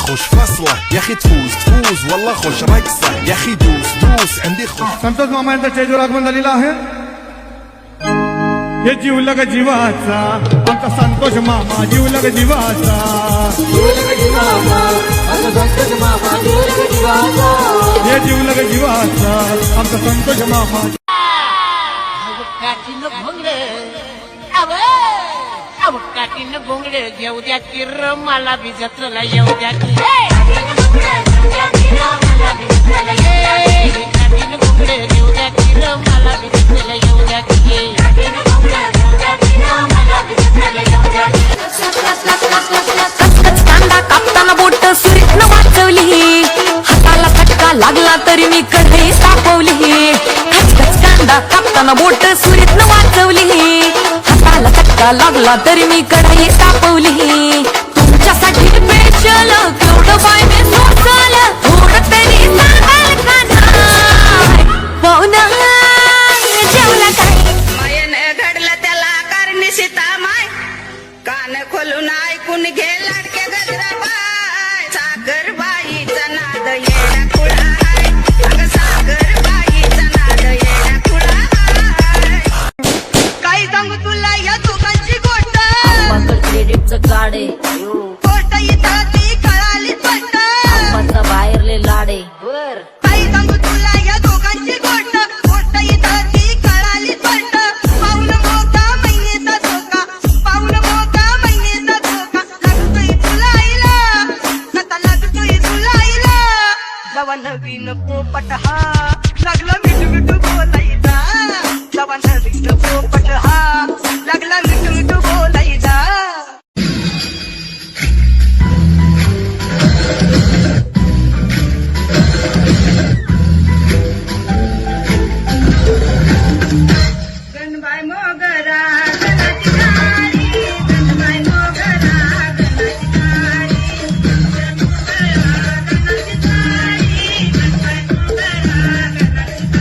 خش فصلة يا اخي تفوز والله خش رقصة يا اخي دوس عندي خش. संतोष मामा यांचा स्टेजवर आगमन झालेला आहे. हे जीवलग जीवाचा आमचा संतोष मामा, जीवलग जीवाचा, हे जीवलग जीवाचा आमचा संतोष मामा. काठीनं घोंगडे घेऊ द्या की र मला बी जत्रेला येऊ द्या की. काठीनं घोंगडे घेऊ द्या की र मला बी जत्रेला येऊ द्या की. कांदा कापताना बोट सुरीतनं वाचवली, हाताला फटका लागला तरी मी कढई तापवली. खचखच कांदा कापताना बोट सुरीतनं वाचवली, हाताला फटका लागला तरी मी कढई तापवली. तुमच्यासाठी पेशल केवढं बाय मी सोचल, थोडं तरी सांगाल का नाही पाहुणा जेवला काय. मायेने घडलं त्याला करणी सीता माय, कान खोलून ऐकून घे लाडके गजराबाई. सागरबाईचा नाद येडा खुळा हाय, अगं सागरबाईचा नाद येडा खुळा हाय. काही सांगू तुला या दोघांची गोष्ट, क्रेडिटचं काढे गोष्ट इथं ती कळाली स्पष्ट. आंबाचा बाहेरले लाडे काही सांगू तुला या दोघांची गोष्ट, गोष्ट इथं ती कळाली स्पष्ट. पाऊल मोठा महिनेचा धोका, पाऊल मोठा महिनेचा धोका. लागतोय तुला आईला, आता लागतोय तुला आईला. जवा नवीन पोपट हा लागला मिठू मिठू बोलायचा, जवा नवीन पोपट हा लागला मिठू मिठू बोलायचा. गणबाई मोगरा गणाची गाडी, गणबाई मोगरा गणाची गाडी, गणाची गाडी, गणबाई मोगरा गणाची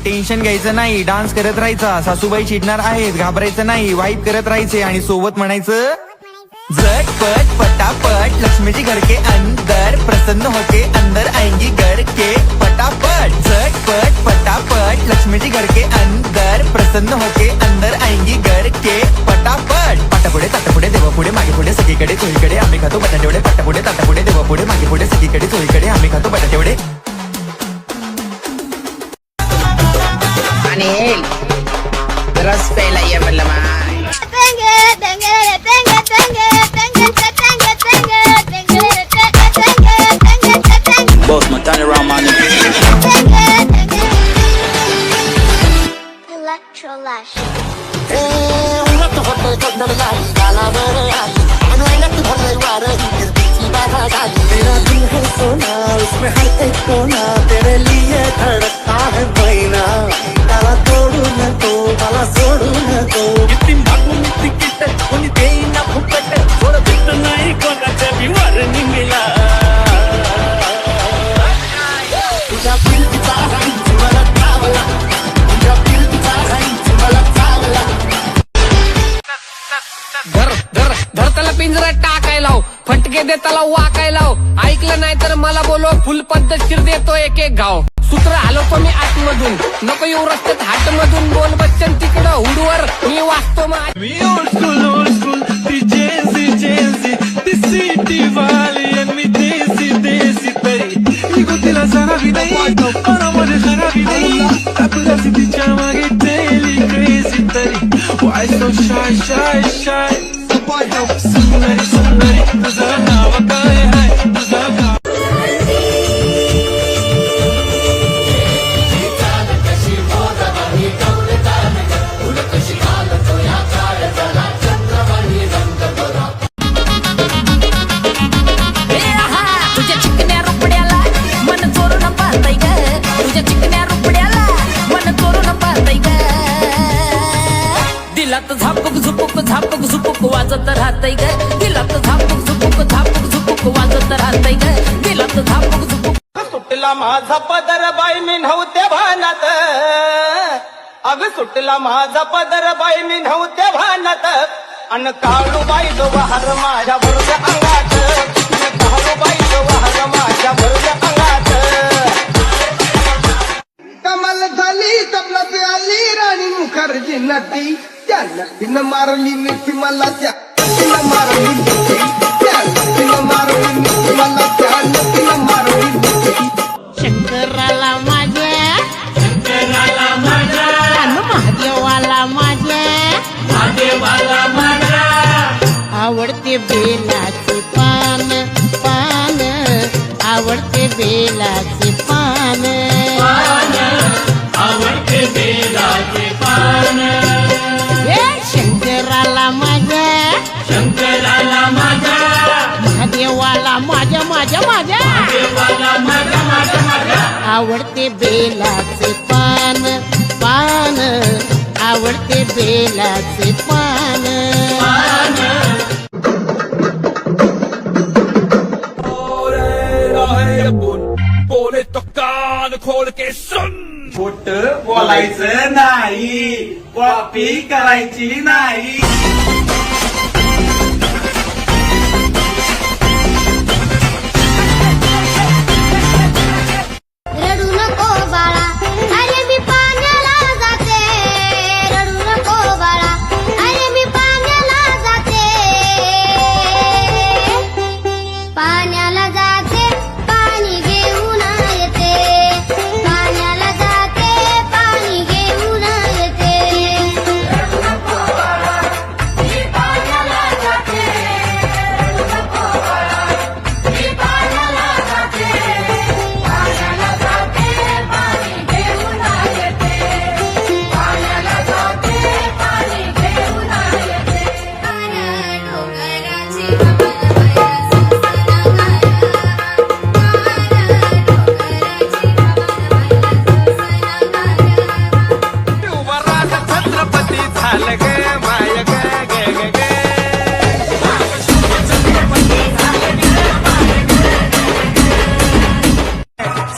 टेन्शन घ्यायचं नाही, डान्स करत राहायचा. सासूबाई चिडणार आहेत, घाबरायचं नाही, वाईप करत राहायचे आणि सोबत म्हणायचं झटपट पटापट लक्ष्मी जी घर के अंदर प्रसन्न होके अंदर आएंगी घर के पटापट. झटपट पटापट लक्ष्मी जी घर के अंदर प्रसन्न होके अंदर आएंगी घर के पटापट. पाटापुढे ताटापुढे देवापुढे मागे पुढे सगळीकडे चोहीकडे आम्ही खातो बटाटेवडे. पाटापुढे ताटापुढे देवापुढे मागे पुढे सगळीकडे चोहीकडे आम्ही खातो बटाटेवडे. आणि रस प्यायला ये म्हणलं माय. Boss man, turn around, man. Electrolash. तेरा दिल है सोना, उसमें हर एक कोना तेरे लिए धड़कता है मैना. मला तोडू नको, मला सोडू नको. किती मागून तिकीट कोणी देईना फुकट, थोडं भेट नाही कोणाच्या बिवार निघला. तुझ्या फिल्डचा राईट मला चावला, तुझ्या फिल्डचा राईट मला चावला. धर त्याला पिंजऱ्यात टाकायला, फटके दे त्याला वाकायला. ऐकलं नाही तर मला बोलव, फुल पद्धतशीर देतो एक एक गाव. सूत्र हलवतो मी आतमधून, नको येऊ रस्त्यात हाट मधून. बोल बच्चन तिकडं हुडवर, मी वाचतो मग. मी old school, ती जेन्सी, ती सिटी वाली आणि मी देसी तरी. निघू तिला जरावी नाही, मनामध्ये खराबी नाही. टाकू तिच्या मागे डेली क्रेझी तरी. Why so shy? सुंदरी तुझं नाव काय आहे, तुझं नाव. तुझ्या चिकन्या रुपड्याला मन चोरून पाहताय ग, तुझ्या चिकन्या रुपड्याला मन चोरून पाहताय ग. दिलात झापक झुपुक वाजत राहतय ग, दिलात झापक झुपुक वाजतय ग दिलात झापूक झुपूक सुटला माझा पदर बाई मी नव्हत्या भानात अग सुटला माझा पदर बाई मी नव्हत्या भानात अन काळूबाई जो वाहर माझ्या भरल्या अंगात काळूबाई जो वाहर माझ्या भरल्या अंगात कमाल झाली तबलाची आली राणी मुखर्जी नटी त्या नटीनं मारली मिठी मला त्या नटीनं मारली मिठी त्या नटीनं मारली मिठी मला त्या नटीनं मारली मिठी शंकराला माझ्या आणि महादेवाला माझ्या आवडते बेलाचे पान पान आवडते बेलाचे पान हे शंकराला माझ्या महादेवाला माझ्या आवडते बेलाचे पान पान आवडते बेलाचे पान बोले तो कान खोल के सुन खोट बोलायचं नाही कॉपी करायची नाही रडू नको बाळा अरे मी पाण्याला जाते रडू नको बाळा अरे मी पाण्याला जाते पाण्याला जाते पाणी घेऊन येते पाण्याला जाते पाणी घेऊन येते रडू नको बाळा मी पाण्याला जाते रडू नको बाळा मी पाण्याला जाते पाण्याला जाते पाणी घेऊन येते पाण्याला जाते पाणी घेऊन येते डोंगराची छत्रपती झालं ग माय ग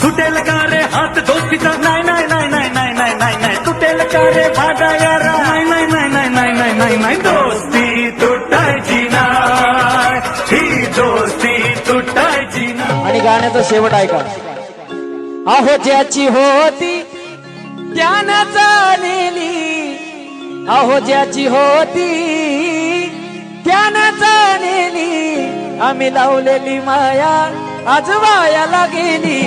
सुटेल का रे हात दोस्तीचा नाही नाही नाही नाही नाही नाही नाही नाही तुटेल का रे भागा यारा नाही नाही नाही नाही नाही नाही नाही नाही दोस्ती तुटायची नाही ही दोस्ती तुटायची नाही. आणि गाण्याचा शेवट ऐका अहो ज्याची होती त्यानं चालेली अहो ज्याची होती त्यानं चालेली आम्ही लावलेली माया आज वायाला गेली